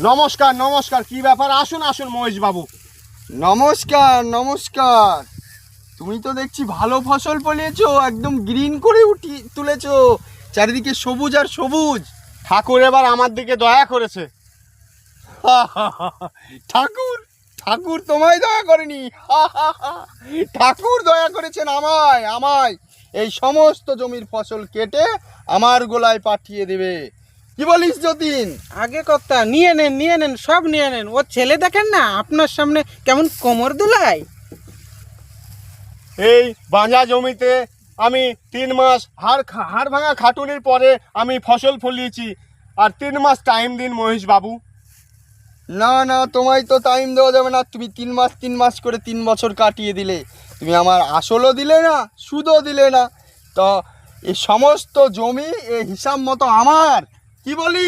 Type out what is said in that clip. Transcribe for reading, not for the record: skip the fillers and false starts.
নমস্কার নমস্কার, কি ব্যাপার? আসুন আসুন মহেশ বাবু। নমস্কার নমস্কার। তুমি তো দেখছি ভালো ফসল ফলিয়েছো, একদম গ্রিন করে তুলেছো, চারিদিকে সবুজ আর সবুজ। ঠাকুর এবার আমার দিকে দয়া করেছে। ঠাকুর ঠাকুর তোমায় দয়া করেনি, ঠাকুর দয়া করেছেন আমায়। আমায় এই সমস্ত জমির ফসল কেটে আমার গোলায় পাঠিয়ে দেবে। কি বলিস যতীন? আগে কর্তা নিয়ে নেন সব নিয়ে নেন। ও ছেলে দেখেন না আপনার সামনে কেমন কোমর দুলায়। এই বাঁধা জমিতে আমি 3 মাস হাড় ভাঙা খাটুনির পরে আমি ফসল ফলিয়েছি, আর 3 মাস টাইম দিন মহেশ বাবু। না না, তোমায় তো টাইম দেওয়া যাবে না। তুমি 3 মাস করে 3 বছর কাটিয়ে দিলে। তুমি আমার আসলও দিলে না, সুদও দিলে না। তো এই সমস্ত জমি এই হিসাব মতো আমার। কি বলি?